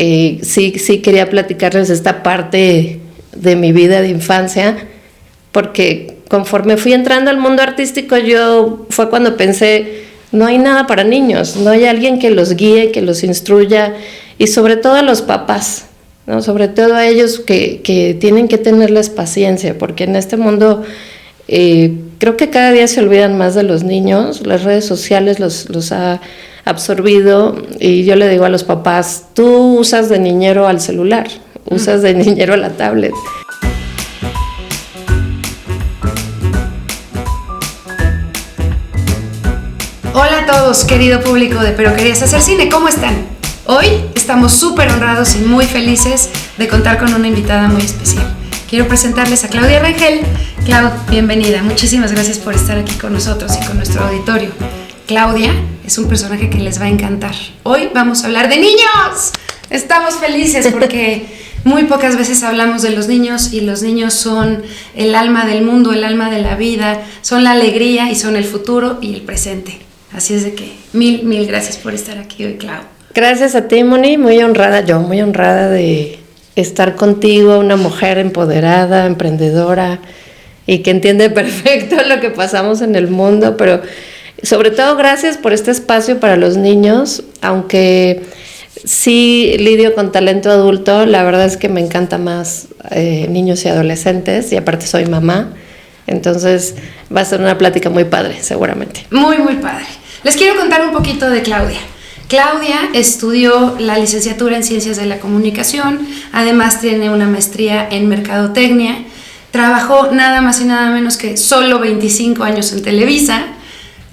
Sí quería platicarles esta parte de mi vida de infancia, porque conforme fui entrando al mundo artístico, fue cuando pensé, no hay nada para niños, no hay alguien que los guíe, que los instruya, y sobre todo a los papás, ¿no? Sobre todo a ellos que tienen que tenerles paciencia, porque en este mundo creo que cada día se olvidan más de los niños, las redes sociales los ha absorbido, y yo le digo a los papás, tú usas de niñero al celular, usas de niñero a la tablet. Hola a todos, querido público de Pero Querías Hacer Cine, ¿cómo están? Hoy estamos súper honrados y muy felices de contar con una invitada muy especial. Quiero presentarles a Claudia Rangel. Clau, bienvenida. Muchísimas gracias por estar aquí con nosotros y con nuestro auditorio. Claudia es un personaje que les va a encantar. Hoy vamos a hablar de niños. Estamos felices porque muy pocas veces hablamos de los niños, y los niños son el alma del mundo, el alma de la vida, son la alegría y son el futuro y el presente. Así es de que mil gracias por estar aquí hoy, Clau. Gracias a ti, Moni, muy honrada de estar contigo, una mujer empoderada, emprendedora y que entiende perfecto lo que pasamos en el mundo, pero sobre todo gracias por este espacio para los niños, aunque sí lidio con talento adulto, la verdad es que me encanta más niños y adolescentes, y aparte soy mamá, entonces va a ser una plática muy padre, seguramente. Muy padre. Les quiero contar un poquito de Claudia. Claudia estudió la licenciatura en Ciencias de la Comunicación, además tiene una maestría en Mercadotecnia, trabajó nada más y nada menos que solo 25 años en Televisa,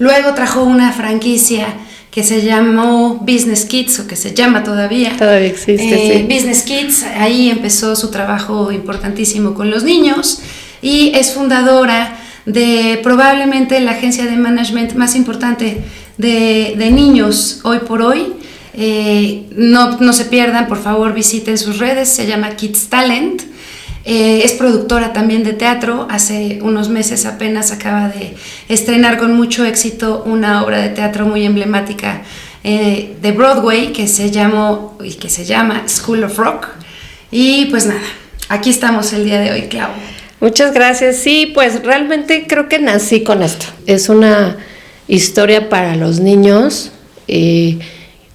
luego trajo una franquicia que se llamó Business Kids, o que se llama todavía. Todavía existe, sí. Business Kids, ahí empezó su trabajo importantísimo con los niños, y es fundadora de probablemente la agencia de management más importante de niños hoy por hoy. No se pierdan, por favor, visiten sus redes, se llama Kids Talent. Es productora también de teatro, hace unos meses apenas acaba de estrenar con mucho éxito una obra de teatro muy emblemática de Broadway que se llama School of Rock. Y pues nada, aquí estamos el día de hoy, Clau. Muchas gracias. Sí, pues realmente creo que nací con esto. Es una historia para los niños,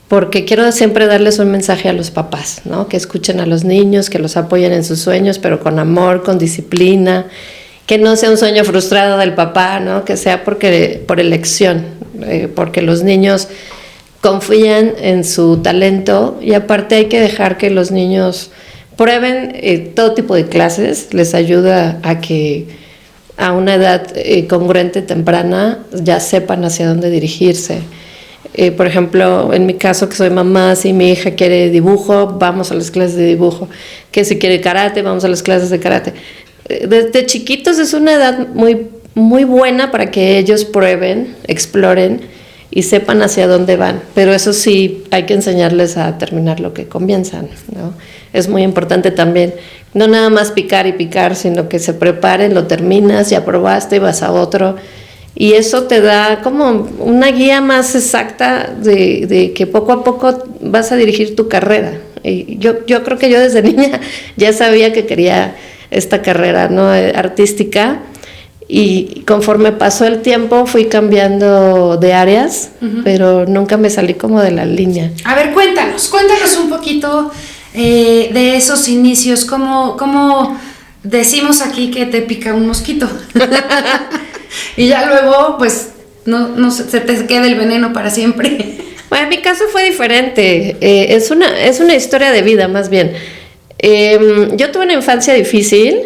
porque quiero siempre darles un mensaje a los papás, ¿no? Que escuchen a los niños, que los apoyen en sus sueños, pero con amor, con disciplina, que no sea un sueño frustrado del papá, ¿no? Que sea por elección, porque los niños confían en su talento, y aparte hay que dejar que los niños prueben todo tipo de clases, les ayuda a que a una edad congruente, temprana, ya sepan hacia dónde dirigirse. Por ejemplo, en mi caso, que soy mamá, si mi hija quiere dibujo, vamos a las clases de dibujo, que si quiere karate, vamos a las clases de karate. Desde chiquitos es una edad muy buena para que ellos prueben, exploren y sepan hacia dónde van, pero eso sí, hay que enseñarles a terminar lo que comienzan, ¿no? Es muy importante también, no nada más picar y picar, sino que se preparen, lo terminas, ya probaste y vas a otro, y eso te da como una guía más exacta de que poco a poco vas a dirigir tu carrera. Y yo creo que yo desde niña ya sabía que quería esta carrera, ¿no? Artística, y conforme pasó el tiempo fui cambiando de áreas, pero nunca me salí como de la línea. A ver, cuéntanos un poquito de esos inicios, ¿cómo decimos aquí que te pica un mosquito? Y ya luego, pues, no se te queda el veneno para siempre. Bueno, en mi caso fue diferente, es una historia de vida más bien. Yo tuve una infancia difícil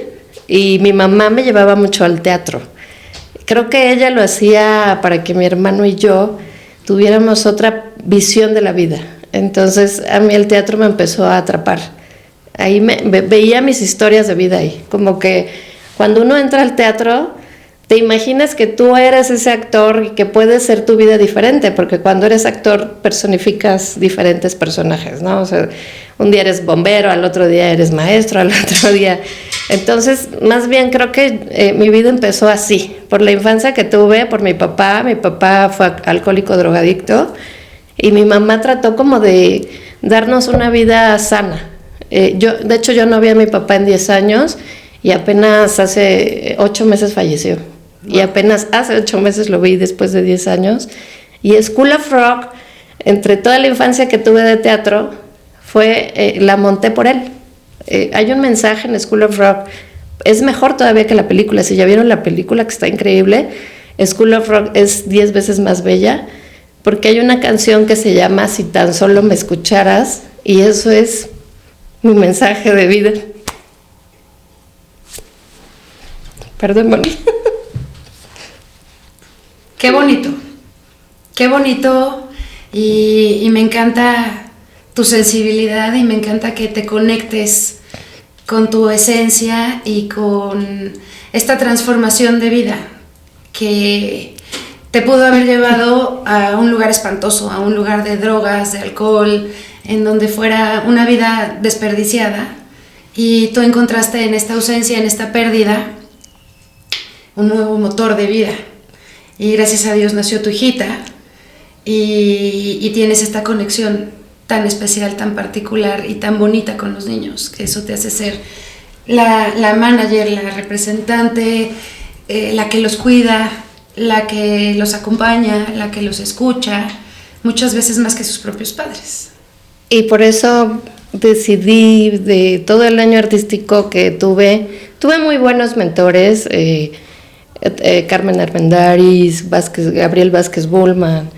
y mi mamá me llevaba mucho al teatro. Creo que ella lo hacía para que mi hermano y yo tuviéramos otra visión de la vida. Entonces a mí el teatro me empezó a atrapar. Ahí veía mis historias de vida ahí. Como que cuando uno entra al teatro, te imaginas que tú eres ese actor y que puede ser tu vida diferente, porque cuando eres actor personificas diferentes personajes, ¿no? O sea, un día eres bombero, al otro día eres maestro, al otro día... Entonces, más bien creo que mi vida empezó así, por la infancia que tuve, por mi papá. Mi papá fue alcohólico drogadicto y mi mamá trató como de darnos una vida sana. De hecho, yo no vi a mi papá en 10 años y apenas hace 8 meses falleció. Y apenas hace 8 meses lo vi después de 10 años. Y School of Rock, entre toda la infancia que tuve de teatro, la monté por él. Hay un mensaje en School of Rock, es mejor todavía que la película. Si ya vieron la película, que está increíble, School of Rock es 10 veces más bella, porque hay una canción que se llama Si tan solo me escucharas, y eso es mi mensaje de vida. Perdón, Moni. Qué bonito, y me encanta tu sensibilidad y me encanta que te conectes con tu esencia y con esta transformación de vida que te pudo haber llevado a un lugar espantoso, a un lugar de drogas, de alcohol, en donde fuera una vida desperdiciada, y tú encontraste en esta ausencia, en esta pérdida, un nuevo motor de vida. Y gracias a Dios nació tu hijita y tienes esta conexión tan especial, tan particular y tan bonita con los niños, que eso te hace ser la manager, la representante, la que los cuida, la que los acompaña, la que los escucha, muchas veces más que sus propios padres. Y por eso decidí, de todo el año artístico que tuve muy buenos mentores, Carmen Armendáriz, Gabriel Vázquez Bullman,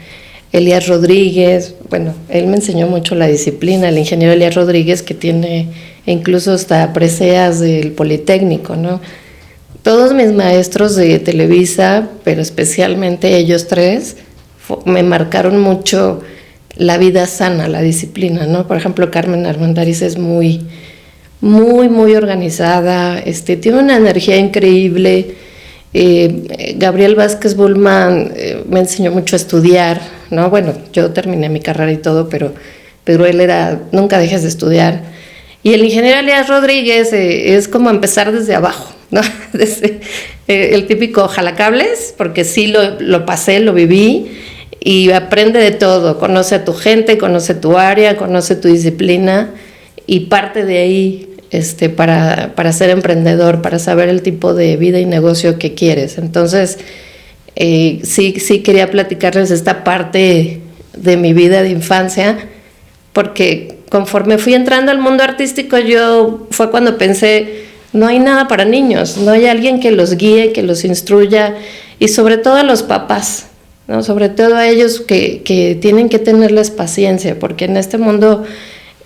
Elías Rodríguez. Bueno, él me enseñó mucho la disciplina, el ingeniero Elías Rodríguez, que tiene incluso hasta preseas del Politécnico, ¿no? Todos mis maestros de Televisa, pero especialmente ellos tres, me marcaron mucho la vida sana, la disciplina, ¿no? Por ejemplo, Carmen Armendáriz es muy organizada, tiene una energía increíble. Gabriel Vázquez Bullman me enseñó mucho a estudiar, ¿no? Bueno, yo terminé mi carrera y todo, pero él era, nunca dejes de estudiar. Y el ingeniero Elías Rodríguez es como empezar desde abajo, ¿no? Desde el típico jalacables, porque sí lo pasé, lo viví, y aprende de todo, conoce a tu gente, conoce tu área, conoce tu disciplina, y parte de ahí para ser emprendedor, para saber el tipo de vida y negocio que quieres. Entonces, sí quería platicarles esta parte de mi vida de infancia, porque conforme fui entrando al mundo artístico, fue cuando pensé, no hay nada para niños, no hay alguien que los guíe, que los instruya, y sobre todo a los papás, ¿no? Sobre todo a ellos que tienen que tenerles paciencia, porque en este mundo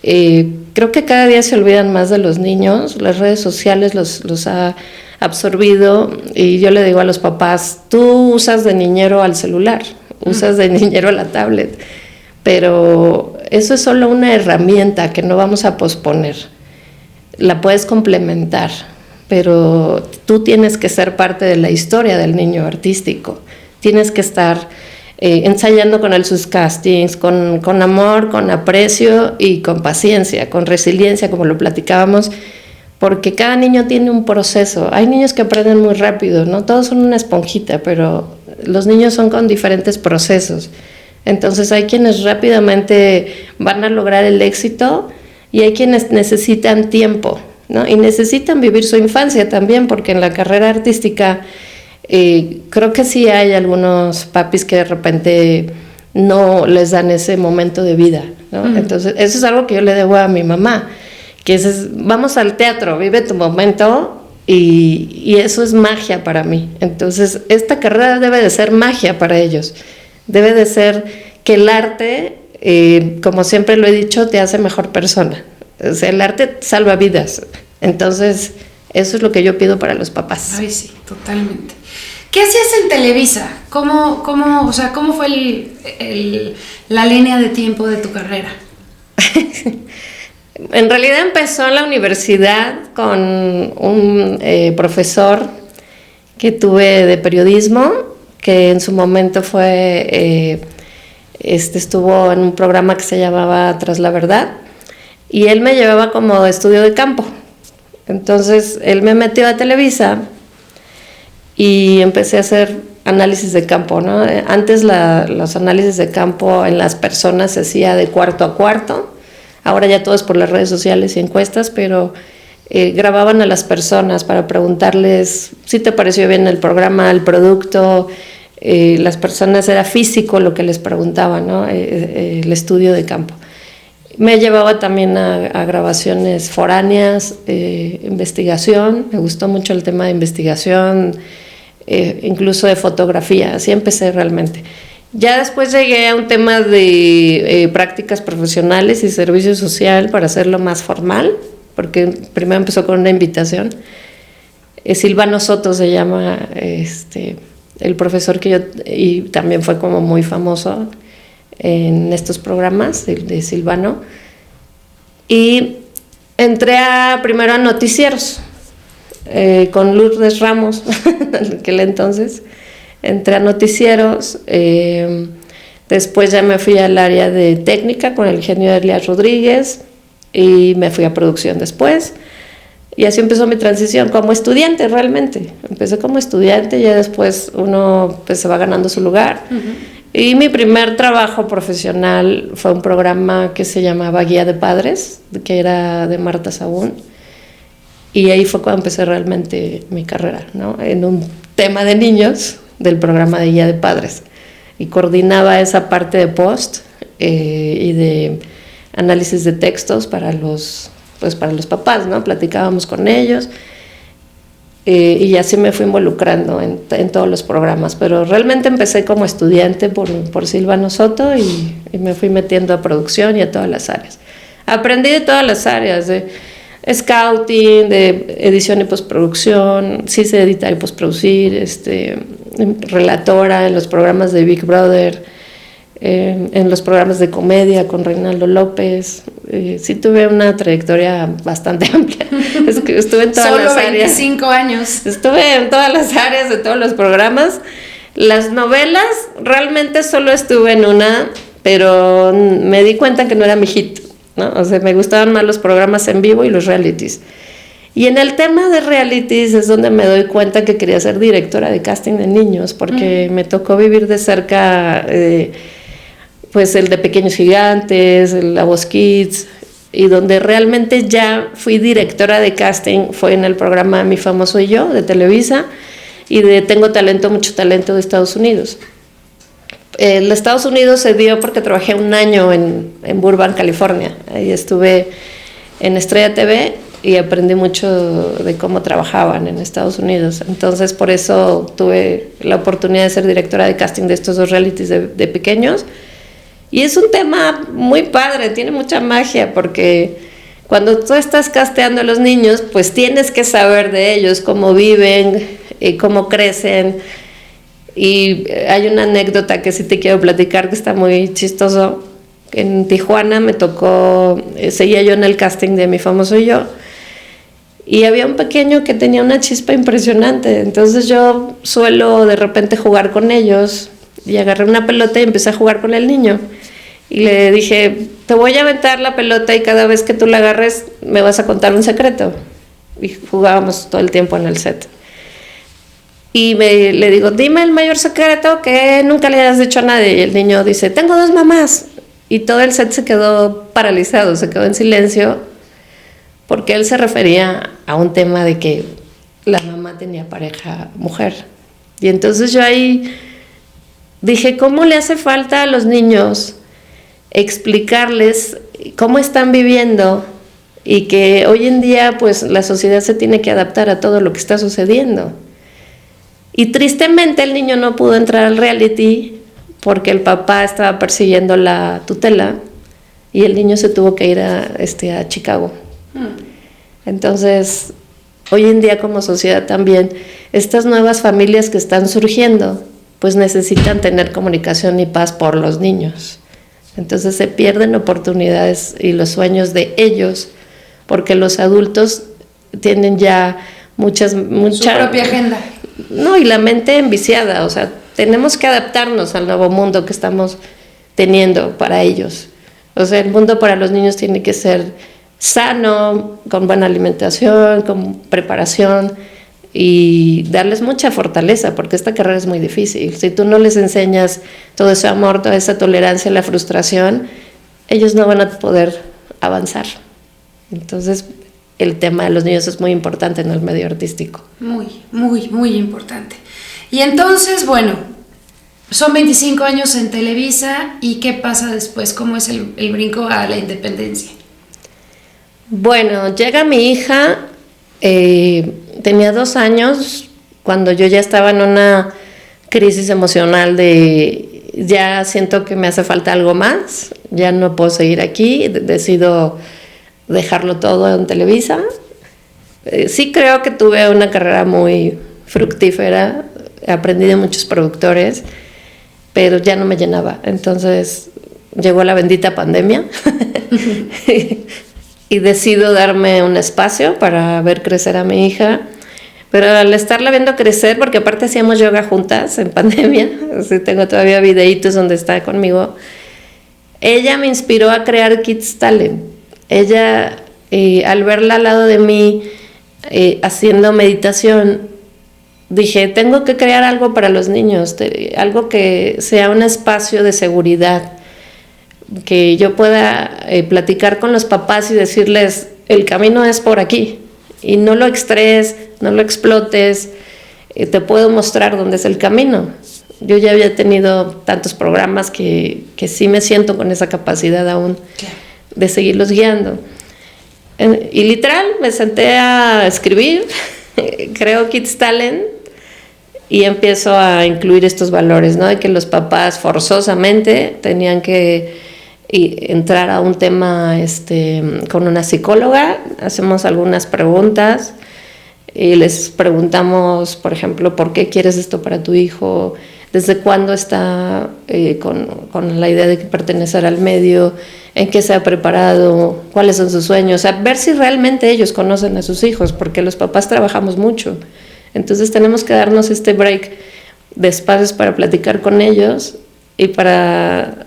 creo que cada día se olvidan más de los niños, las redes sociales los ha absorbido, y yo le digo a los papás, tú usas de niñero al celular, usas de niñero a la tablet, pero eso es solo una herramienta que no vamos a posponer, la puedes complementar, pero tú tienes que ser parte de la historia del niño artístico, tienes que estar ensayando con él sus castings, con amor, con aprecio y con paciencia, con resiliencia, como lo platicábamos, porque cada niño tiene un proceso. Hay niños que aprenden muy rápido, no todos son una esponjita, pero los niños son con diferentes procesos. Entonces hay quienes rápidamente van a lograr el éxito y hay quienes necesitan tiempo, ¿no? Y necesitan vivir su infancia también, porque en la carrera artística creo que sí hay algunos papis que de repente no les dan ese momento de vida, ¿no? Entonces eso es algo que yo le debo a mi mamá, que vamos al teatro, vive tu momento, y eso es magia para mí. Entonces esta carrera debe de ser magia para ellos, debe de ser que el arte, como siempre lo he dicho, te hace mejor persona. O sea, el arte salva vidas. Entonces eso es lo que yo pido para los papás. Ay, sí, totalmente. ¿Qué hacías en Televisa? ¿Cómo fue la línea de tiempo de tu carrera? En realidad empezó en la universidad con un profesor que tuve de periodismo, que en su momento estuvo en un programa que se llamaba Tras la Verdad, y él me llevaba como estudio de campo. Entonces él me metió a Televisa y empecé a hacer análisis de campo, ¿no? Antes los análisis de campo en las personas se hacía de cuarto a cuarto, Ahora ya todo es por las redes sociales y encuestas, pero grababan a las personas para preguntarles si te pareció bien el programa, el producto. Las personas, era físico lo que les preguntaban, ¿no? El estudio de campo. Me llevaba también a grabaciones foráneas, investigación. Me gustó mucho el tema de investigación, incluso de fotografía. Así empecé realmente. Ya después llegué a un tema de prácticas profesionales y servicio social para hacerlo más formal, porque primero empezó con una invitación. Silvano Soto se llama el profesor que yo, y también fue como muy famoso en estos programas de Silvano. Y entré primero a noticieros con Lourdes Ramos, en aquel entonces. Entré a noticieros, después ya me fui al área de técnica con el ingeniero Elías Rodríguez y me fui a producción después. Y así empezó mi transición como estudiante realmente. Empecé como estudiante y ya después uno pues, se va ganando su lugar. Uh-huh. Y mi primer trabajo profesional fue un programa que se llamaba Guía de Padres, que era de Marta Sagún. Y ahí fue cuando empecé realmente mi carrera, ¿no? En un tema de niños del programa de Guía de Padres. Y coordinaba esa parte de post y de análisis de textos para los papás, ¿no? Platicábamos con ellos y así me fui involucrando en todos los programas, pero realmente empecé como estudiante por Silvano Soto y me fui metiendo a producción y a todas las áreas. Aprendí de todas las áreas, de scouting, de edición y postproducción, sí sé editar y postproducir, relatora en los programas de Big Brother, en los programas de comedia con Reinaldo López. Sí tuve una trayectoria bastante amplia. Estuve en todas las áreas. Solo 25 años. Estuve en todas las áreas de todos los programas. Las novelas, realmente solo estuve en una, pero me di cuenta que no era mi hit, ¿no? O sea, me gustaban más los programas en vivo y los realities. Y en el tema de realities es donde me doy cuenta que quería ser directora de casting de niños, porque me tocó vivir de cerca pues el de Pequeños Gigantes, La Voz Kids, y donde realmente ya fui directora de casting fue en el programa Mi Famoso y Yo de Televisa y de Tengo Talento, Mucho Talento de Estados Unidos. El de Estados Unidos se dio porque trabajé un año en Burbank, California. Ahí estuve en Estrella TV y aprendí mucho de cómo trabajaban en Estados Unidos. Entonces por eso tuve la oportunidad de ser directora de casting de estos dos realities de pequeños. Y es un tema muy padre, tiene mucha magia, porque cuando tú estás casteando a los niños, pues tienes que saber de ellos, cómo viven, cómo crecen. Y hay una anécdota que sí te quiero platicar, que está muy chistoso. En Tijuana me tocó, seguía yo en el casting de Mi Famoso y Yo, y había un pequeño que tenía una chispa impresionante. Entonces yo suelo de repente jugar con ellos, y agarré una pelota y empecé a jugar con el niño. Y le dije, te voy a aventar la pelota y cada vez que tú la agarres me vas a contar un secreto. Y jugábamos todo el tiempo en el set. Y le digo, dime el mayor secreto que nunca le hayas dicho a nadie. Y el niño dice, tengo 2 mamás. Y todo el set se quedó paralizado, se quedó en silencio, porque él se refería a un tema de que la mamá tenía pareja mujer. Y entonces yo ahí dije, ¿cómo le hace falta a los niños explicarles cómo están viviendo y que hoy en día pues la sociedad se tiene que adaptar a todo lo que está sucediendo? Y tristemente el niño no pudo entrar al reality porque el papá estaba persiguiendo la tutela y el niño se tuvo que ir a Chicago. Entonces, hoy en día como sociedad también, estas nuevas familias que están surgiendo pues necesitan tener comunicación y paz por los niños. Entonces se pierden oportunidades y los sueños de ellos, porque los adultos tienen ya mucha su propia agenda. No, y la mente enviciada, o sea, tenemos que adaptarnos al nuevo mundo que estamos teniendo para ellos. O sea, el mundo para los niños tiene que ser sano, con buena alimentación, con preparación, y darles mucha fortaleza, porque esta carrera es muy difícil. Si tú no les enseñas todo ese amor, toda esa tolerancia, la frustración, ellos no van a poder avanzar. Entonces, el tema de los niños es muy importante en el medio artístico. Muy, muy, muy importante. Y entonces, bueno, son 25 años en Televisa, ¿y qué pasa después? ¿Cómo es el brinco a la independencia? Bueno, llega mi hija, tenía 2 años, cuando yo ya estaba en una crisis emocional de ya siento que me hace falta algo más, ya no puedo seguir aquí, decido dejarlo todo en Televisa. Sí creo que tuve una carrera muy fructífera, aprendí de muchos productores, pero ya no me llenaba. Entonces llegó la bendita pandemia y decido darme un espacio para ver crecer a mi hija. Pero al estarla viendo crecer, porque aparte hacíamos yoga juntas en pandemia, así tengo todavía videitos donde está conmigo, ella me inspiró a crear Kids Talent. Ella, al verla al lado de mí haciendo meditación, dije, tengo que crear algo para los niños, algo que sea un espacio de seguridad, que yo pueda platicar con los papás y decirles, el camino es por aquí, y no lo extraes, no lo explotes, te puedo mostrar dónde es el camino. Yo ya había tenido tantos programas que sí me siento con esa capacidad aún de seguirlos guiando. Y literal, me senté a escribir, creo Kids Talent, y empiezo a incluir estos valores, ¿no? De que los papás forzosamente tenían que entrar a un tema con una psicóloga, hacemos algunas preguntas y les preguntamos, por ejemplo, ¿por qué quieres esto para tu hijo? ¿Desde cuándo está con la idea de pertenecer al medio? ¿En qué se ha preparado? ¿Cuáles son sus sueños? O sea, ver si realmente ellos conocen a sus hijos, porque los papás trabajamos mucho. Entonces tenemos que darnos este break de espacios para platicar con ellos y para,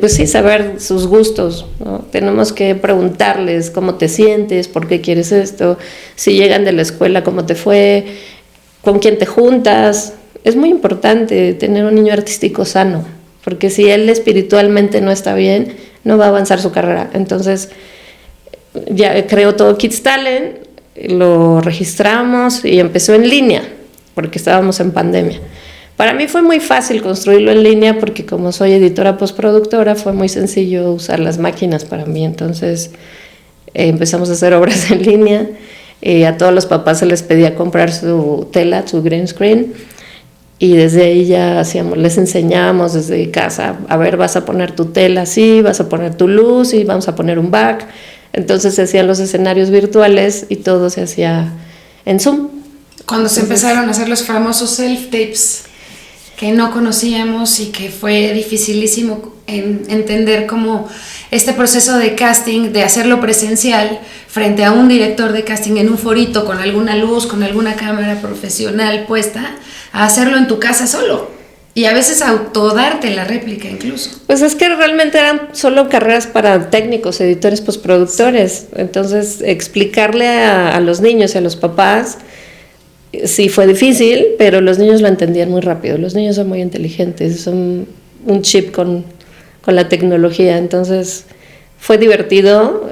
pues sí, saber sus gustos, ¿no? Tenemos que preguntarles cómo te sientes, por qué quieres esto, si llegan de la escuela, cómo te fue, con quién te juntas. Es muy importante tener un niño artístico sano, porque si él espiritualmente no está bien, no va a avanzar su carrera. Entonces, ya creo todo Kids Talent, lo registramos y empezó en línea, porque estábamos en pandemia. Para mí fue muy fácil construirlo en línea porque como soy editora postproductora fue muy sencillo usar las máquinas para mí. Entonces empezamos a hacer obras en línea. A todos los papás se les pedía comprar su tela, su green screen, y desde ahí ya les enseñábamos desde casa, a ver, vas a poner tu tela así, vas a poner tu luz y vamos a poner un back. Entonces se hacían los escenarios virtuales y todo se hacía en Zoom. Cuando se empezaron a hacer los famosos self-tapes que no conocíamos y que fue dificilísimo entender cómo este proceso de casting, de hacerlo presencial frente a un director de casting en un forito con alguna luz, con alguna cámara profesional puesta, a hacerlo en tu casa solo. Y a veces autodarte la réplica incluso. Pues es que realmente eran solo carreras para técnicos, editores, postproductores. Entonces, explicarle a los niños y a los papás, sí fue difícil, pero los niños lo entendían muy rápido. Los niños son muy inteligentes, son un chip con la tecnología. Entonces, fue divertido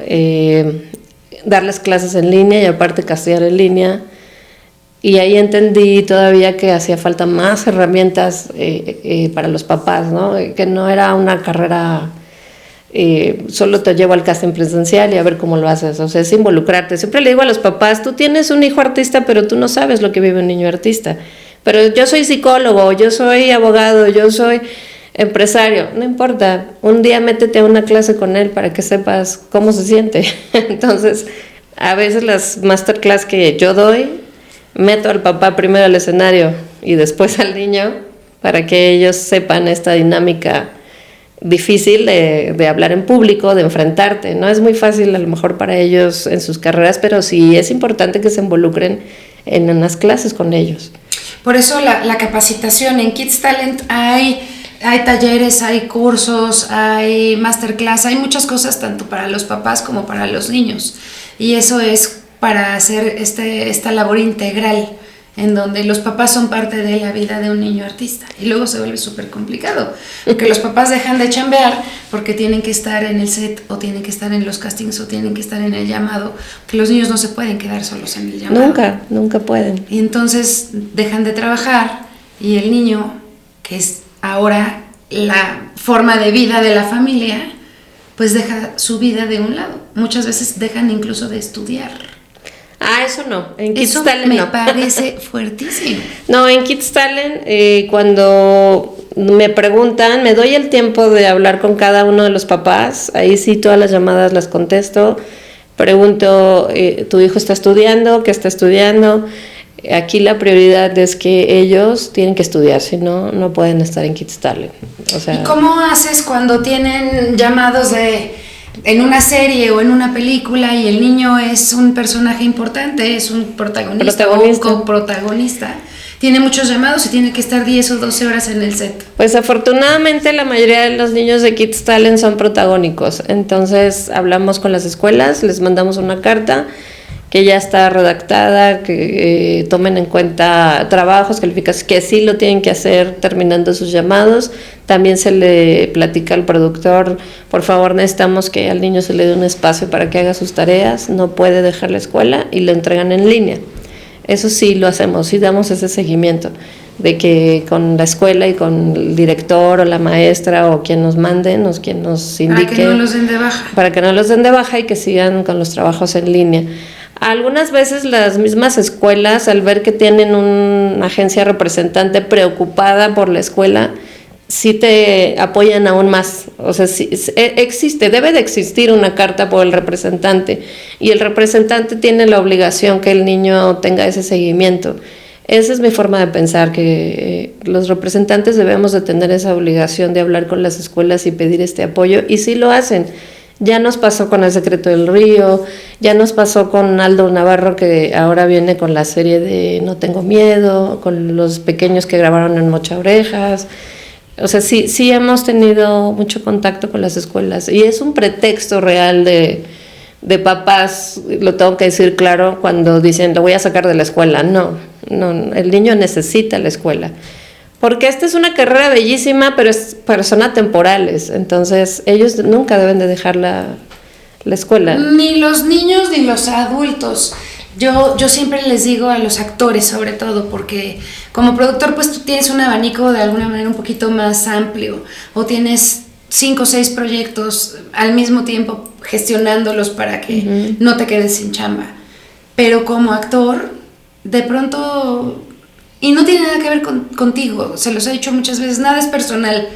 darles clases en línea y aparte castear en línea. Y ahí entendí todavía que hacía falta más herramientas para los papás, ¿no? Que no era una carrera, solo te llevo al casting presencial y a ver cómo lo haces. O sea, es involucrarte. Siempre le digo a los papás, tú tienes un hijo artista, pero tú no sabes lo que vive un niño artista. Pero yo soy psicólogo, yo soy abogado, yo soy empresario. No importa, un día métete a una clase con él para que sepas cómo se siente. Entonces, a veces las masterclass que yo doy, meto al papá primero al escenario y después al niño para que ellos sepan esta dinámica difícil de hablar en público, de enfrentarte. No es muy fácil a lo mejor para ellos en sus carreras, pero sí es importante que se involucren en unas clases con ellos. Por eso la capacitación en Kids Talent hay talleres, hay cursos, hay masterclass, hay muchas cosas tanto para los papás como para los niños. Y eso es para hacer esta labor integral en donde los papás son parte de la vida de un niño artista y luego se vuelve súper complicado, porque los papás dejan de chambear porque tienen que estar en el set o tienen que estar en los castings o tienen que estar en el llamado, que los niños no se pueden quedar solos en el llamado. Nunca pueden. Y entonces dejan de trabajar y el niño, que es ahora la forma de vida de la familia, pues deja su vida de un lado. Muchas veces dejan incluso de estudiar. Eso no, en Kids Eso Talent me no. parece fuertísimo. No, en Kids Talent, cuando me preguntan, me doy el tiempo de hablar con cada uno de los papás, ahí sí todas las llamadas las contesto, pregunto, ¿tu hijo está estudiando? ¿Qué está estudiando? Aquí la prioridad es que ellos tienen que estudiar, si no, no pueden estar en Kids Talent. O sea, ¿y cómo haces cuando tienen llamados en una serie o en una película y el niño es un personaje importante, es un protagonista. O un coprotagonista? Tiene muchos llamados y tiene que estar 10 o 12 horas en el set. Pues afortunadamente la mayoría de los niños de Kids Talent son protagónicos, entonces hablamos con las escuelas, les mandamos una carta que ya está redactada, que tomen en cuenta trabajos, calificaciones, que sí lo tienen que hacer terminando sus llamados. También se le platica al productor, por favor necesitamos que al niño se le dé un espacio para que haga sus tareas, no puede dejar la escuela y lo entregan en línea. Eso sí lo hacemos, sí damos ese seguimiento, de que con la escuela y con el director o la maestra o quien nos mande, quien nos indique. Para que no los den de baja. Para que no los den de baja y que sigan con los trabajos en línea. Algunas veces las mismas escuelas, al ver que tienen una agencia representante preocupada por la escuela, sí te apoyan aún más. O sea, sí, debe de existir una carta por el representante y el representante tiene la obligación que el niño tenga ese seguimiento. Esa es mi forma de pensar, que los representantes debemos de tener esa obligación de hablar con las escuelas y pedir este apoyo, y sí lo hacen. Ya nos pasó con El Secreto del Río, ya nos pasó con Aldo Navarro, que ahora viene con la serie de No Tengo Miedo, con los pequeños que grabaron en Mocha Orejas. O sea, sí hemos tenido mucho contacto con las escuelas y es un pretexto real de papás, lo tengo que decir claro, cuando dicen lo voy a sacar de la escuela. No, el niño necesita la escuela. Porque esta es una carrera bellísima, pero son atemporales, entonces ellos nunca deben de dejar la escuela. Ni los niños ni los adultos. Yo siempre les digo a los actores, sobre todo, porque como productor pues tú tienes un abanico de alguna manera un poquito más amplio, o tienes 5 o 6 proyectos al mismo tiempo gestionándolos para que no te quedes sin chamba. Pero como actor, de pronto... Y no tiene nada que ver contigo, se los he dicho muchas veces, nada es personal.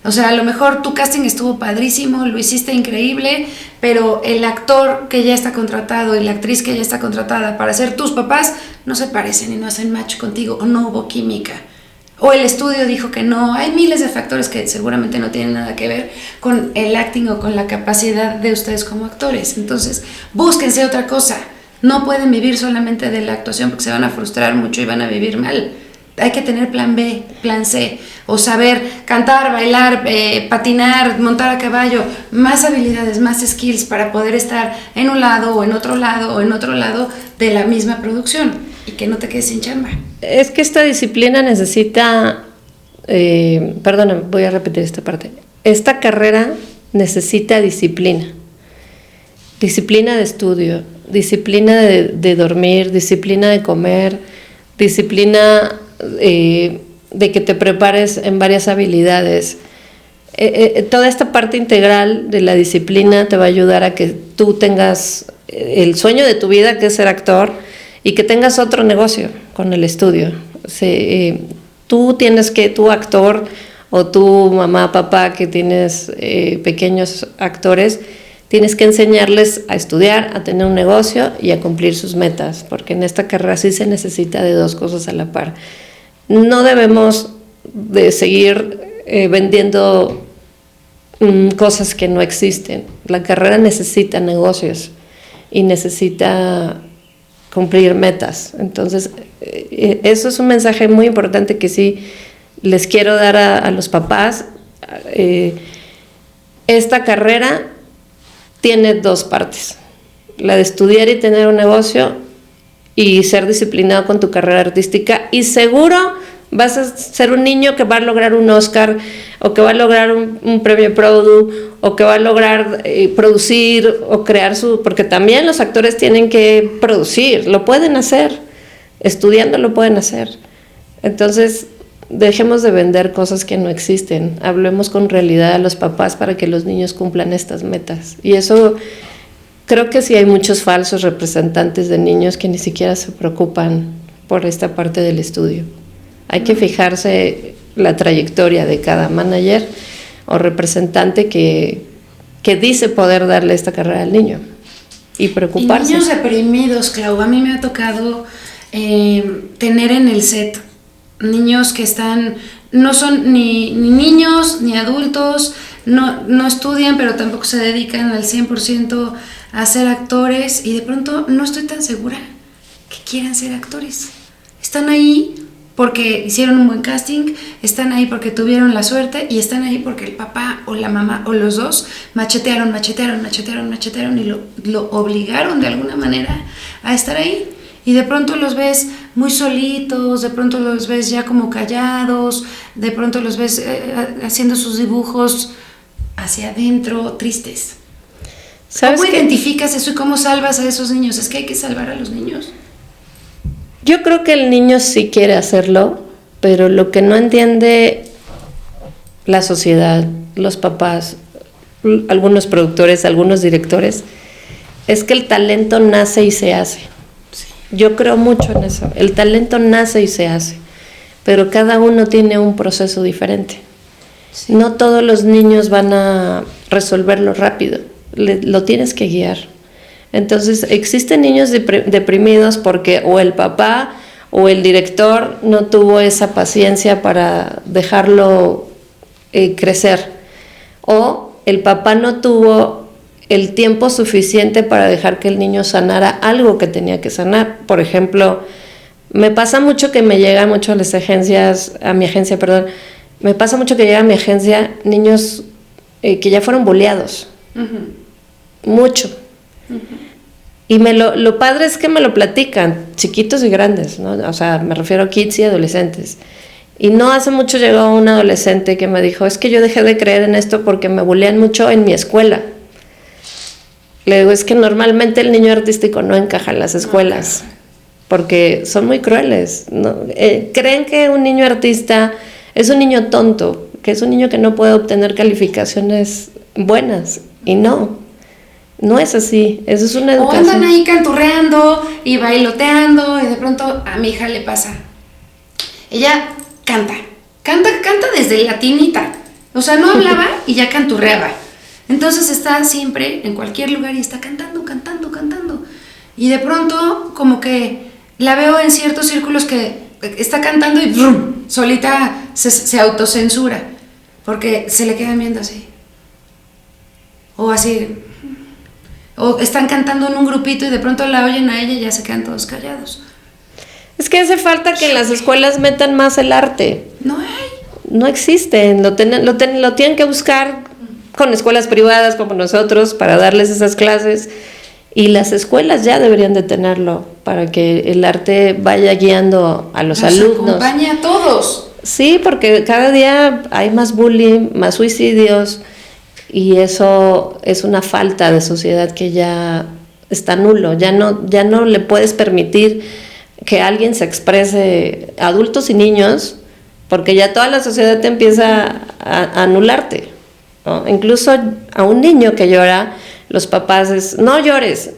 O sea, a lo mejor tu casting estuvo padrísimo, lo hiciste increíble, pero el actor que ya está contratado y la actriz que ya está contratada para ser tus papás no se parecen y no hacen match contigo, o no hubo química. O el estudio dijo que no. Hay miles de factores que seguramente no tienen nada que ver con el acting o con la capacidad de ustedes como actores. Entonces, búsquense otra cosa. No pueden vivir solamente de la actuación porque se van a frustrar mucho y van a vivir mal. Hay que tener plan B, plan C, o saber cantar, bailar, patinar, montar a caballo, más habilidades, más skills para poder estar en un lado o en otro lado o en otro lado de la misma producción y que no te quedes sin chamba. Es que esta disciplina necesita, perdóname, voy a repetir esta parte. Esta carrera necesita disciplina de estudio, disciplina de dormir, disciplina de comer, disciplina de que te prepares en varias habilidades. Toda esta parte integral de la disciplina te va a ayudar a que tú tengas el sueño de tu vida, que es ser actor, y que tengas otro negocio con el estudio. Tú actor, o tu mamá, papá, que tienes pequeños actores, tienes que enseñarles a estudiar, a tener un negocio y a cumplir sus metas, porque en esta carrera sí se necesita de 2 cosas a la par. No debemos de seguir vendiendo cosas que no existen. La carrera necesita negocios y necesita cumplir metas. Entonces, eso es un mensaje muy importante que sí les quiero dar a los papás. Esta carrera tiene 2 partes, la de estudiar y tener un negocio, y ser disciplinado con tu carrera artística, y seguro vas a ser un niño que va a lograr un Oscar, o que va a lograr un premio Produ, o que va a lograr producir o crear porque también los actores tienen que producir, lo pueden hacer, estudiando lo pueden hacer. Entonces, dejemos de vender cosas que no existen, hablemos con realidad a los papás para que los niños cumplan estas metas. Y eso, creo que sí hay muchos falsos representantes de niños que ni siquiera se preocupan por esta parte del estudio. Hay que fijarse la trayectoria de cada manager o representante que dice poder darle esta carrera al niño y preocuparse. Y niños deprimidos, Clau, a mí me ha tocado tener en el set niños que no son ni niños ni adultos, no estudian, pero tampoco se dedican al 100% a ser actores, y de pronto no estoy tan segura que quieran ser actores. Están ahí porque hicieron un buen casting, están ahí porque tuvieron la suerte, y están ahí porque el papá o la mamá o los dos machetearon y lo obligaron de alguna manera a estar ahí. Y de pronto los ves muy solitos, de pronto los ves ya como callados, de pronto los ves haciendo sus dibujos hacia adentro, tristes. ¿Cómo identificas eso y cómo salvas a esos niños? Es que hay que salvar a los niños. Yo creo que el niño sí quiere hacerlo, pero lo que no entiende la sociedad, los papás, algunos productores, algunos directores, es que el talento nace y se hace. Yo creo mucho en eso. El talento nace y se hace, pero cada uno tiene un proceso diferente. Sí. No todos los niños van a resolverlo rápido, lo tienes que guiar. Entonces, existen niños deprimidos porque o el papá o el director no tuvo esa paciencia para dejarlo crecer, o el papá no tuvo el tiempo suficiente para dejar que el niño sanara algo que tenía que sanar. Por ejemplo, me pasa mucho que me llega mucho a mi agencia, me pasa mucho que llega a mi agencia niños que ya fueron bulleados, mucho. Y lo padre es que me lo platican, chiquitos y grandes, ¿no? O sea, me refiero a kids y adolescentes. Y no hace mucho llegó un adolescente que me dijo, es que yo dejé de creer en esto porque me bullean mucho en mi escuela. Le digo, es que normalmente el niño artístico no encaja en las escuelas, porque son muy crueles, ¿no? Creen que un niño artista es un niño tonto, que es un niño que no puede obtener calificaciones buenas, y no es así, eso es una educación. O andan ahí canturreando y bailoteando, y de pronto a mi hija le pasa, ella canta desde latinita, o sea, no hablaba y ya canturreaba. Entonces está siempre en cualquier lugar y está cantando. Y de pronto como que la veo en ciertos círculos que está cantando y ¡brum!, solita se autocensura porque se le quedan viendo así. O así. O están cantando en un grupito y de pronto la oyen a ella y ya se quedan todos callados. Es que hace falta que en las escuelas metan más el arte. No existen, lo tienen que buscar con escuelas privadas como nosotros para darles esas clases, y las escuelas ya deberían de tenerlo para que el arte vaya guiando a los alumnos. Acompaña a todos. Sí, porque cada día hay más bullying, más suicidios, y eso es una falta de sociedad que ya está nulo. Ya no le puedes permitir que alguien se exprese, adultos y niños, porque ya toda la sociedad te empieza a anularte, ¿no? Incluso a un niño que llora, los papás no llores.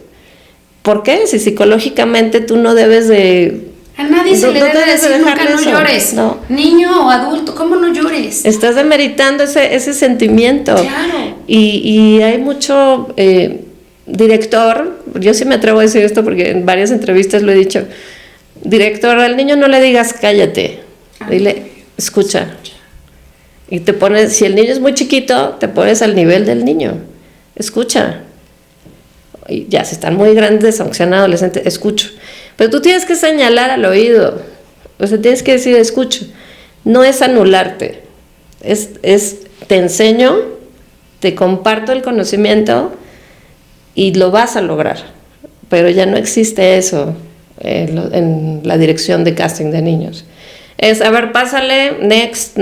¿Por qué? Si psicológicamente tú no debes de... A nadie se le debe decir nunca no llores. No. Niño o adulto, ¿cómo no llores? Estás demeritando ese sentimiento. Claro. Y hay mucho director, yo sí me atrevo a decir esto porque en varias entrevistas lo he dicho, director, al niño no le digas cállate, dile escucha. Y te pones, si el niño es muy chiquito, te pones al nivel del niño, escucha. Y ya, si están muy grandes, aunque sean adolescentes, escucho. Pero tú tienes que señalar al oído, o sea, tienes que decir escucho. No es anularte, es te enseño, te comparto el conocimiento y lo vas a lograr. Pero ya no existe eso. en la dirección de casting de niños. Es, a ver, pásale, next.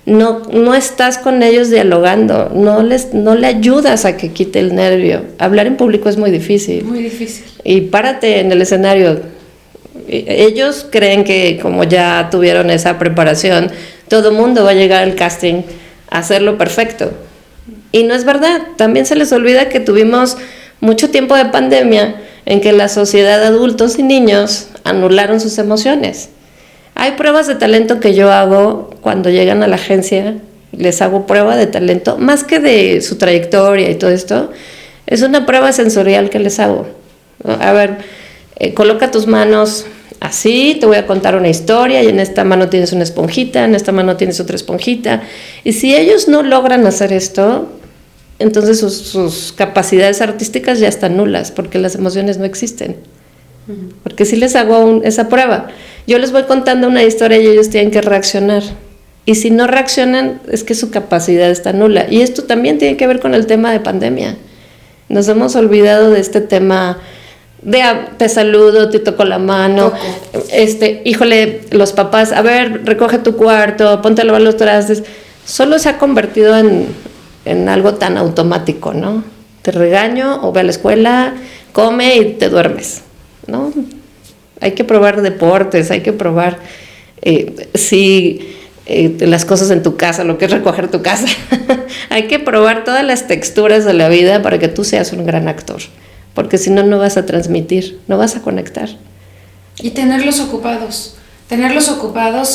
No estás con ellos dialogando, no le ayudas a que quite el nervio. Hablar en público es muy difícil. Muy difícil. Y párate en el escenario. Ellos creen que como ya tuvieron esa preparación, todo mundo va a llegar al casting a hacerlo perfecto. Y no es verdad. También se les olvida que tuvimos mucho tiempo de pandemia en que la sociedad de adultos y niños anularon sus emociones. Hay pruebas de talento que yo hago cuando llegan a la agencia, les hago prueba de talento, más que de su trayectoria y todo esto, es una prueba sensorial que les hago. A ver, coloca tus manos así, te voy a contar una historia y en esta mano tienes una esponjita, en esta mano tienes otra esponjita. Y si ellos no logran hacer esto, entonces sus capacidades artísticas ya están nulas, porque las emociones no existen. Porque si les hago esa prueba, yo les voy contando una historia y ellos tienen que reaccionar. Y si no reaccionan, es que su capacidad está nula. Y esto también tiene que ver con el tema de pandemia. Nos hemos olvidado de este tema de te saludo, te toco la mano, híjole, los papás, a ver, recoge tu cuarto, ponte a lavar los trastes. Solo se ha convertido en algo tan automático, ¿no? Te regaño o ve a la escuela, come y te duermes, ¿no? Hay que probar deportes, hay que probar las cosas en tu casa, lo que es recoger tu casa. Hay que probar todas las texturas de la vida para que tú seas un gran actor, porque si no, no vas a transmitir, no vas a conectar. Y tenerlos ocupados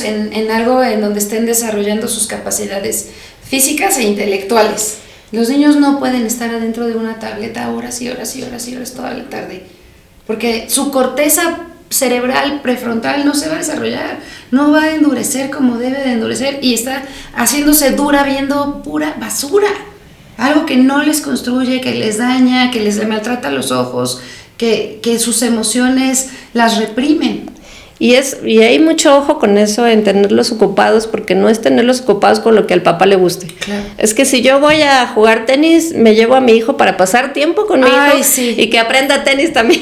en algo en donde estén desarrollando sus capacidades físicas e intelectuales. Los niños no pueden estar adentro de una tableta horas y horas y horas y horas toda la tarde, porque su corteza cerebral prefrontal no se va a desarrollar, no va a endurecer como debe de endurecer y está haciéndose dura viendo pura basura, algo que no les construye, que les daña, que les maltrata los ojos, que sus emociones las reprimen. Y hay mucho ojo con eso, en tenerlos ocupados, porque no es tenerlos ocupados con lo que al papá le guste. Claro. Es que si yo voy a jugar tenis, me llevo a mi hijo para pasar tiempo con mi hijo, sí. Y que aprenda tenis también.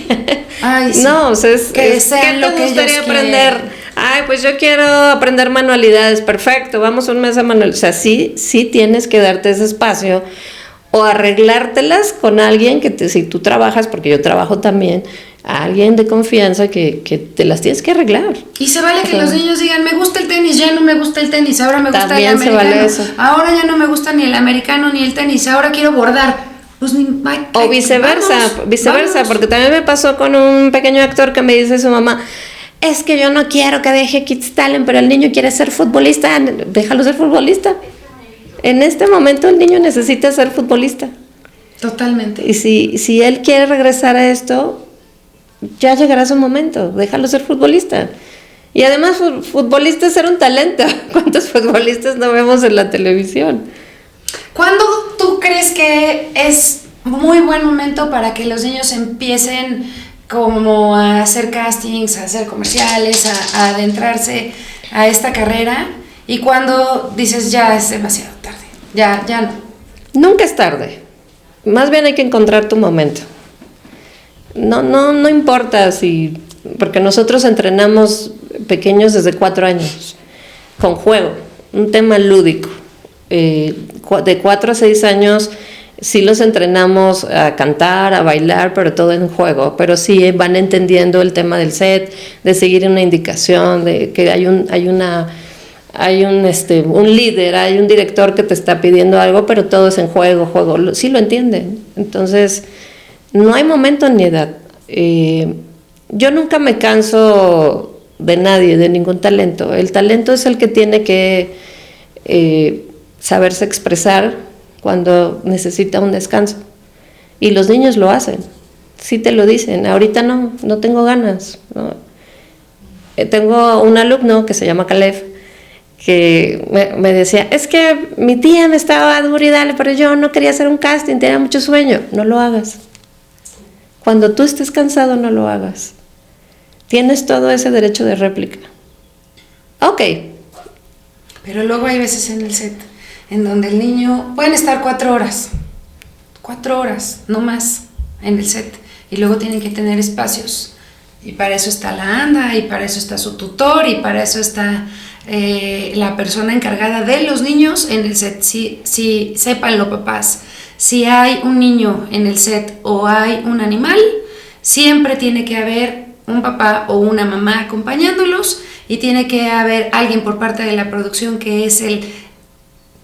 Ay, sí. No, o sea, ¿qué te gustaría aprender? Ay, pues yo quiero aprender manualidades, perfecto, vamos un mes a manualidades. O sea, sí tienes que darte ese espacio o arreglártelas con alguien si tú trabajas, porque yo trabajo también, a alguien de confianza que te las tienes que arreglar. Y se vale que los niños digan, me gusta el tenis, ya no me gusta el tenis, ahora me gusta el americano. Vale eso. Ahora ya no me gusta ni el americano ni el tenis, ahora quiero bordar. Pues o viceversa, vamos. Porque también me pasó con un pequeño actor que me dice su mamá, es que yo no quiero que deje Kids Talent, pero el niño quiere ser futbolista, déjalo ser futbolista. En este momento el niño necesita ser futbolista. Totalmente. Y si él quiere regresar a esto, ya llegará su momento, déjalo ser futbolista. Y además, futbolista es ser un talento. ¿Cuántos futbolistas no vemos en la televisión? ¿Cuándo tú crees que es muy buen momento para que los niños empiecen como a hacer castings, a hacer comerciales, a adentrarse a esta carrera? ¿Y cuándo dices ya es demasiado tarde? Ya no. Nunca es tarde. Más bien hay que encontrar tu momento. No importa porque nosotros entrenamos pequeños desde 4 años, con juego, un tema lúdico. De 4 a 6 años sí los entrenamos a cantar, a bailar, pero todo en juego, pero sí van entendiendo el tema del set, de seguir una indicación, de que hay un líder, hay un director que te está pidiendo algo, pero todo es en juego, sí lo entienden. Entonces, no hay momento ni edad. Yo nunca me canso de nadie, de ningún talento. El talento es el que tiene que saberse expresar cuando necesita un descanso. Y los niños lo hacen, sí te lo dicen. Ahorita no tengo ganas, ¿no? Tengo un alumno que se llama Caleb, que me decía, es que mi tía me estaba duro y dale, pero yo no quería hacer un casting, tenía mucho sueño. No lo hagas. Cuando tú estés cansado, no lo hagas. Tienes todo ese derecho de réplica. Ok. Pero luego hay veces en el set en donde el niño pueden estar 4 horas, no más en el set, y luego tienen que tener espacios. Y para eso está la ANDA, y para eso está su tutor, y para eso está la persona encargada de los niños en el set. Si sépanlo, papás, si hay un niño en el set o hay un animal, siempre tiene que haber un papá o una mamá acompañándolos, y tiene que haber alguien por parte de la producción que es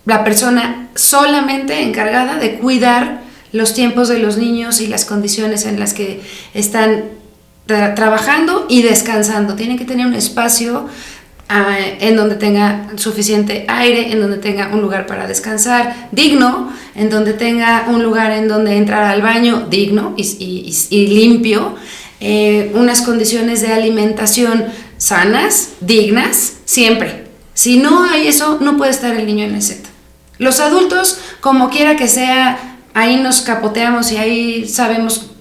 la persona solamente encargada de cuidar los tiempos de los niños y las condiciones en las que están trabajando y descansando. Tienen que tener un espacio en donde tenga suficiente aire, en donde tenga un lugar para descansar digno, en donde tenga un lugar en donde entrar al baño digno y limpio, unas condiciones de alimentación sanas, dignas, siempre. Si no hay eso, no puede estar el niño en el set. Los adultos, como quiera que sea, ahí nos capoteamos y ahí sabemos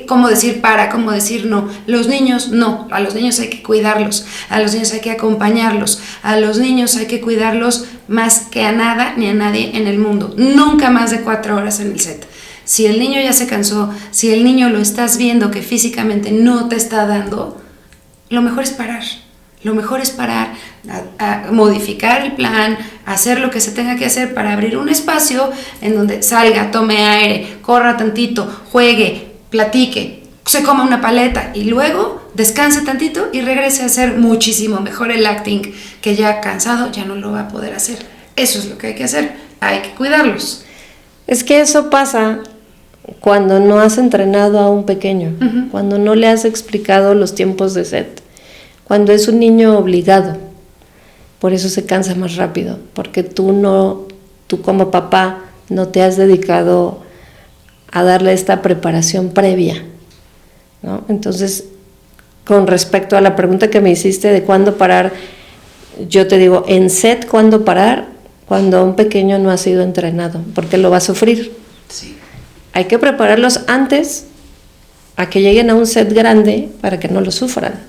cómo decir cómo decir no. Los niños no, a los niños hay que cuidarlos, a los niños hay que acompañarlos, a los niños hay que cuidarlos más que a nada ni a nadie en el mundo. Nunca más de 4 horas en el set. Si el niño ya se cansó, si el niño lo estás viendo que físicamente no te está dando, lo mejor es parar. Lo mejor es parar, a modificar el plan, hacer lo que se tenga que hacer para abrir un espacio en donde salga, tome aire, corra tantito, juegue, platique, se coma una paleta y luego descanse tantito y regrese a hacer muchísimo mejor el acting, que ya cansado ya no lo va a poder hacer. Eso es lo que hay que hacer, hay que cuidarlos. Es que eso pasa cuando no has entrenado a un pequeño, cuando no le has explicado los tiempos de set. Cuando es un niño obligado, por eso se cansa más rápido, porque tú como papá no te has dedicado a darle esta preparación previa, ¿no? Entonces, con respecto a la pregunta que me hiciste de cuándo parar, yo te digo, en set, ¿cuándo parar? Cuando un pequeño no ha sido entrenado, porque lo va a sufrir. Sí. Hay que prepararlos antes a que lleguen a un set grande para que no lo sufran.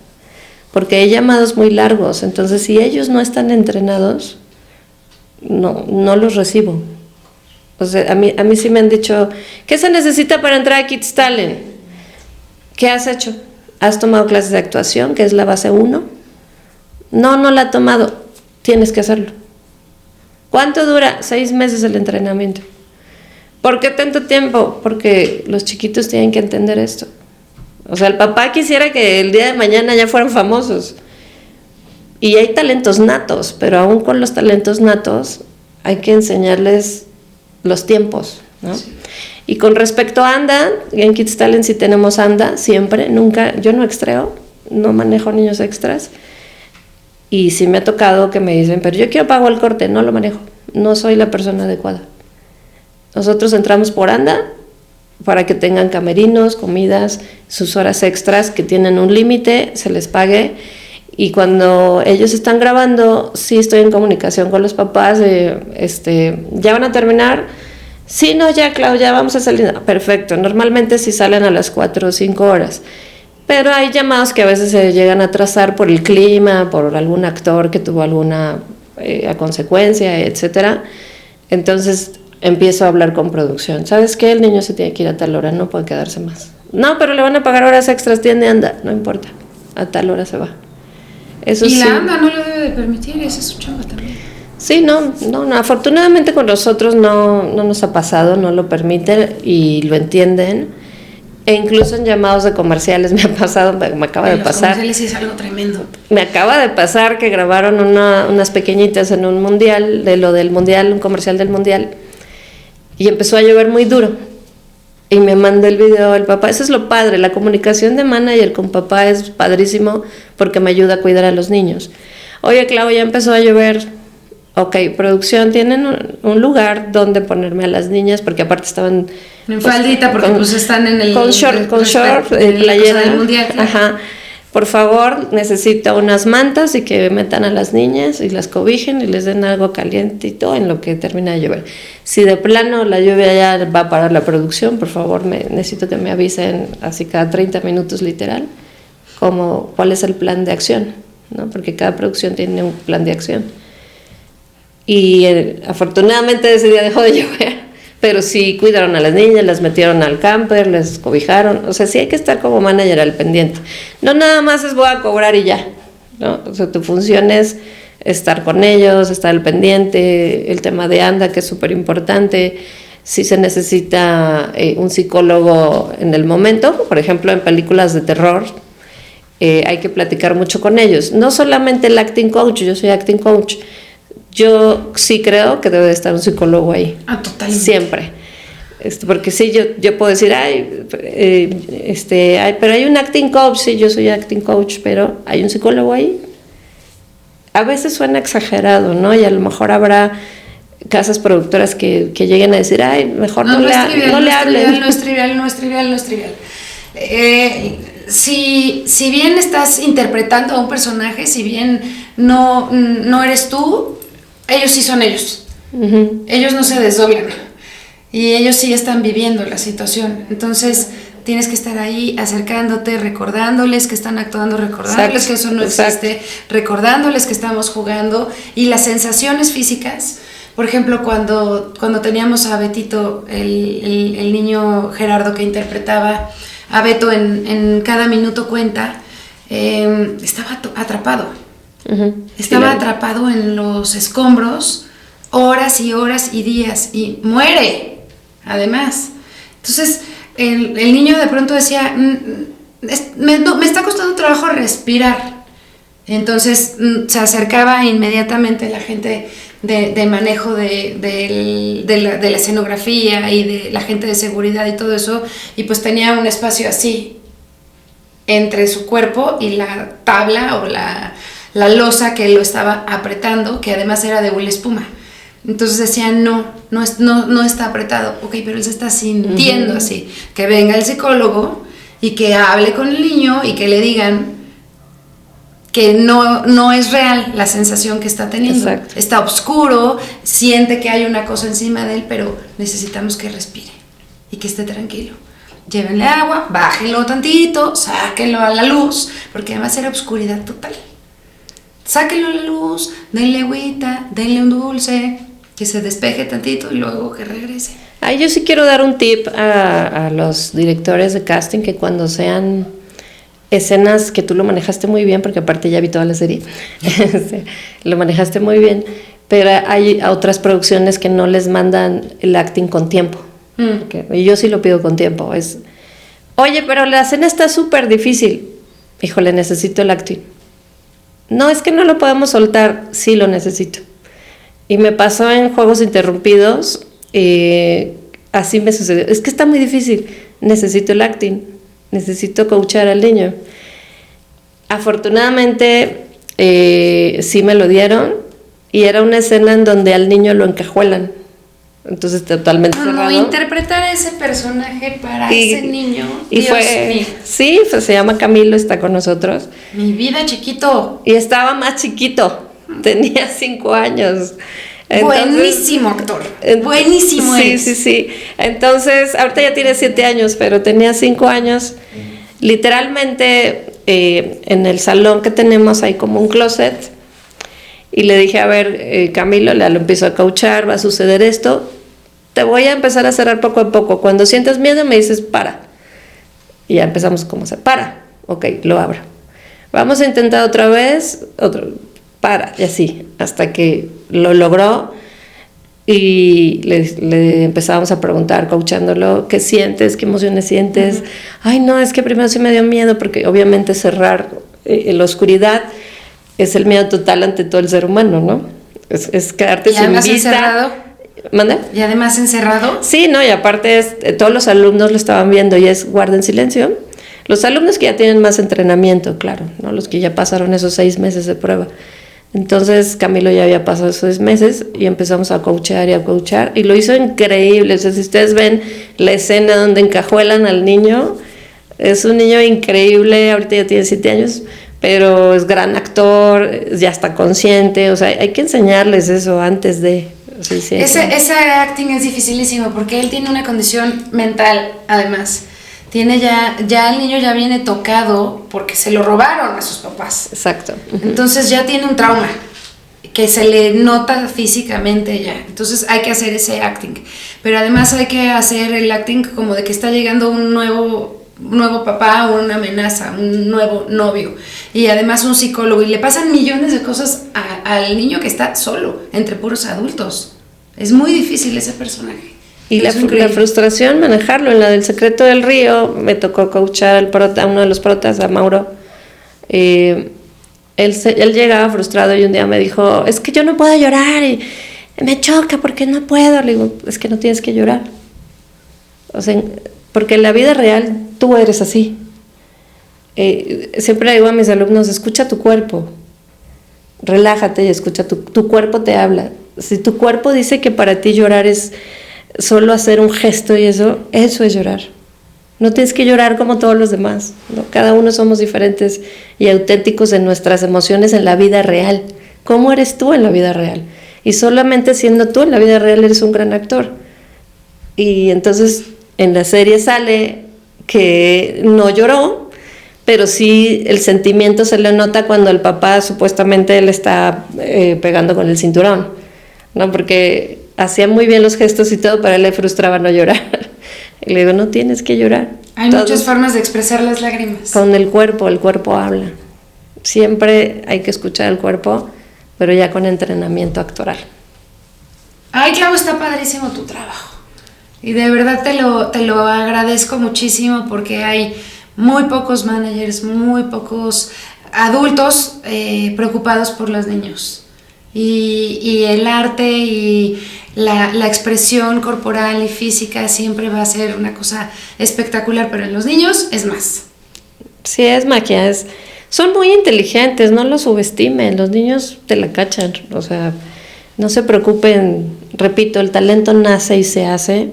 Porque hay llamados muy largos, entonces si ellos no están entrenados, no los recibo. O sea, a mí sí me han dicho, ¿qué se necesita para entrar a Kids Talent? ¿Qué has hecho? ¿Has tomado clases de actuación, que es la base 1? No la he tomado, tienes que hacerlo. ¿Cuánto dura? 6 meses el entrenamiento. ¿Por qué tanto tiempo? Porque los chiquitos tienen que entender esto. O sea, el papá quisiera que el día de mañana ya fueran famosos. Y hay talentos natos, pero aún con los talentos natos hay que enseñarles los tiempos, ¿no? Sí. Y con respecto a ANDA, en Kids Talent sí tenemos ANDA, siempre, nunca, yo no extreo, no manejo niños extras. Y sí me ha tocado que me dicen, pero yo quiero pago el corte, no lo manejo, no soy la persona adecuada. Nosotros entramos por ANDA, para que tengan camerinos, comidas, sus horas extras que tienen un límite, se les pague. Y cuando ellos están grabando, sí estoy en comunicación con los papás ¿ya van a terminar? Sí, no, ya, Clau, ya vamos a salir. Perfecto, normalmente sí salen a las 4 o 5 horas. Pero hay llamados que a veces se llegan a atrasar por el clima, por algún actor que tuvo alguna consecuencia, etcétera. Entonces empiezo a hablar con producción. ¿Sabes qué? El niño se tiene que ir a tal hora, no puede quedarse más. No, pero le van a pagar horas extras, tiene ANDA. No importa, a tal hora se va. Eso y sí. La ANDA no lo debe de permitir, esa es su chamba también. Sí, no, afortunadamente con nosotros no nos ha pasado, no lo permiten y lo entienden. E incluso en llamados de comerciales me ha pasado, me acaba de pasar. Los comerciales es algo tremendo. Me acaba de pasar que grabaron unas pequeñitas en un mundial, del mundial, un comercial del mundial. Y empezó a llover muy duro. Y me manda el video el papá. Eso es lo padre, la comunicación de manager con papá es padrísimo porque me ayuda a cuidar a los niños. Oye, Clau, ya empezó a llover. Ok, producción, ¿tienen un lugar donde ponerme a las niñas? Porque aparte estaban... En faldita, porque pues están en el... Con short, playera. Del mundial, claro. Ajá. Por favor, necesito unas mantas y que metan a las niñas y las cobijen y les den algo calientito en lo que termina de llover. Si de plano la lluvia ya va a parar la producción, por favor, necesito que me avisen así cada 30 minutos literal, cuál es el plan de acción, ¿no? Porque cada producción tiene un plan de acción. Y afortunadamente ese día dejó de llover, pero sí cuidaron a las niñas, las metieron al camper, les cobijaron, o sea, sí hay que estar como manager al pendiente. No nada más es voy a cobrar y ya, ¿no? O sea, tu función es estar con ellos, estar al pendiente, el tema de ANDA, que es súper importante. Si se necesita un psicólogo en el momento, por ejemplo, en películas de terror, hay que platicar mucho con ellos. No solamente el acting coach, yo soy acting coach. Yo sí creo que debe de estar un psicólogo ahí. Totalmente. Siempre. Porque sí, yo puedo decir, pero hay un acting coach, sí, yo soy acting coach, pero ¿hay un psicólogo ahí? A veces suena exagerado, ¿no? Y a lo mejor habrá casas productoras que lleguen a decir, mejor no le hablen. No es trivial. Si bien estás interpretando a un personaje, si bien no eres tú, ellos sí son ellos. Uh-huh. Ellos no se desdoblan y ellos sí están viviendo la situación. Entonces tienes que estar ahí acercándote, recordándoles que están actuando, recordándoles que eso no existe, recordándoles que estamos jugando, y las sensaciones físicas. Por ejemplo, cuando teníamos a Betito, el niño Gerardo que interpretaba a Beto en Cada Minuto Cuenta, estaba atrapado. Uh-huh. Estaba atrapado en los escombros horas y horas y días, y muere, además. Entonces, el niño de pronto decía, me está costando trabajo respirar. Entonces se acercaba inmediatamente la gente de manejo de la escenografía y de la gente de seguridad y todo eso, y pues tenía un espacio así entre su cuerpo y la tabla o la losa que lo estaba apretando, que además era de hule espuma. Entonces decían, no está apretado. Ok, pero él se está sintiendo así. Que venga el psicólogo y que hable con el niño y que le digan que no es real la sensación que está teniendo. Exacto. Está oscuro, siente que hay una cosa encima de él, pero necesitamos que respire y que esté tranquilo. Llévenle agua, bájenlo tantito, sáquenlo a la luz, porque además era oscuridad total. Sáquenlo a la luz, denle agüita, denle un dulce, que se despeje tantito y luego que regrese. Yo sí quiero dar un tip a los directores de casting, que cuando sean escenas que tú lo manejaste muy bien, porque aparte ya vi toda la serie, lo manejaste muy bien, pero hay otras producciones que no les mandan el acting con tiempo. Y yo sí lo pido con tiempo. Oye, pero la escena está súper difícil. Híjole, necesito el acting. No, es que no lo podemos soltar. Sí, lo necesito. Y me pasó en Juegos Interrumpidos, así me sucedió. Es que está muy difícil. Necesito el acting. Necesito coachar al niño. Afortunadamente, sí me lo dieron, y era una escena en donde al niño lo encajuelan. Entonces totalmente cerrado. Interpretar a ese personaje para ese niño. Y Dios mío. Sí, pues se llama Camilo, está con nosotros. Mi vida, chiquito. Y estaba más chiquito, tenía 5 años. Entonces, buenísimo actor. Buenísimo. Sí. Entonces, ahorita ya tiene 7 años, pero tenía 5 años. Literalmente, en el salón que tenemos hay como un closet. Y le dije, a ver, Camilo, lo empiezo a coachar, va a suceder esto, te voy a empezar a cerrar poco a poco. Cuando sientas miedo me dices, para. Y ya empezamos como se para. Ok, lo abro. Vamos a intentar otra vez, para, y así, hasta que lo logró. Y le empezábamos a preguntar, coachándolo, ¿qué sientes? ¿Qué emociones sientes? Uh-huh. Ay, no, es que primero sí me dio miedo, porque obviamente cerrar en la oscuridad es el miedo total ante todo el ser humano, ¿no? Es quedarte sin vista. Encerrado. ¿Manda? ¿Y además encerrado? Sí, no, y aparte todos los alumnos lo estaban viendo y es guarden silencio. Los alumnos que ya tienen más entrenamiento, claro, ¿no? Los que ya pasaron esos 6 meses de prueba. Entonces Camilo ya había pasado esos 6 meses y empezamos a coachar y lo hizo increíble. O sea, si ustedes ven la escena donde encajuelan al niño, es un niño increíble, ahorita ya tiene 7 años, pero es gran actor, ya está consciente, o sea, hay que enseñarles eso antes de... Sí, ese acting es dificilísimo porque él tiene una condición mental, además. Tiene ya el niño ya viene tocado porque se lo robaron a sus papás. Exacto. Entonces ya tiene un trauma que se le nota físicamente ya. Entonces hay que hacer ese acting. Pero además hay que hacer el acting como de que está llegando un nuevo papá, una amenaza, un nuevo novio. Y además un psicólogo. Y le pasan millones de cosas al niño que está solo, entre puros adultos. Es muy difícil ese personaje. Y la frustración, manejarlo. En la del Secreto del Río, me tocó coachar a uno de los protas, a Mauro. Él llegaba frustrado y un día me dijo, es que yo no puedo llorar y me choca porque no puedo. Le digo, es que no tienes que llorar. O sea, porque en la vida real tú eres así. Siempre digo a mis alumnos, escucha tu cuerpo, relájate y escucha, tu cuerpo te habla. Si tu cuerpo dice que para ti llorar es solo hacer un gesto y eso es llorar. No tienes que llorar como todos los demás, ¿no? Cada uno somos diferentes y auténticos en nuestras emociones en la vida real. ¿Cómo eres tú en la vida real? Y solamente siendo tú en la vida real eres un gran actor. Y entonces en la serie sale que no lloró, pero sí el sentimiento se le nota cuando el papá supuestamente le está pegando con el cinturón, ¿no? Porque hacía muy bien los gestos y todo, pero a él le frustraba no llorar. Y le digo, no tienes que llorar. Hay muchas formas de expresar las lágrimas. Con el cuerpo habla. Siempre hay que escuchar el cuerpo, pero ya con entrenamiento actoral. Ay, Clau, está padrísimo tu trabajo. Y de verdad te lo agradezco muchísimo porque hay muy pocos managers, muy pocos adultos preocupados por los niños. Y el arte y la expresión corporal y física siempre va a ser una cosa espectacular, pero en los niños es más. Sí, es magia, son muy inteligentes, no los subestimen, los niños te la cachan, o sea, no se preocupen, repito, el talento nace y se hace,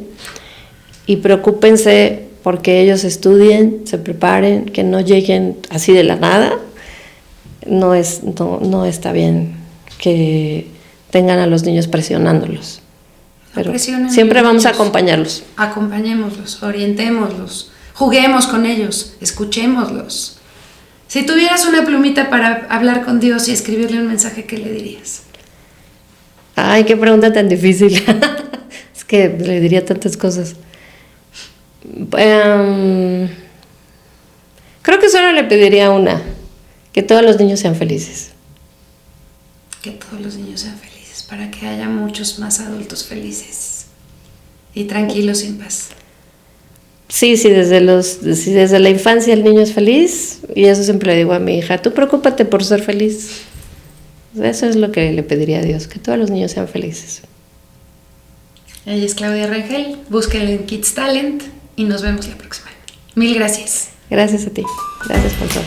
y preocúpense porque ellos estudien, se preparen, que no lleguen así de la nada, no está bien que tengan a los niños presionándolos. Pero siempre vamos a acompañarlos. Acompañémoslos, orientémoslos, juguemos con ellos, escuchémoslos. Si tuvieras una plumita para hablar con Dios y escribirle un mensaje, ¿qué le dirías? Ay, qué pregunta tan difícil. Es que le diría tantas cosas. Creo que solo le pediría una, que todos los niños sean felices. Que todos los niños sean felices, para que haya muchos más adultos felices y tranquilos y en paz. Sí, si desde la infancia el niño es feliz, y eso siempre le digo a mi hija, tú preocúpate por ser feliz. Eso es lo que le pediría a Dios, que todos los niños sean felices. Ella es Claudia Rangel, búsquenla en Kids Talent y nos vemos la próxima. Mil gracias. Gracias a ti. Gracias por todo.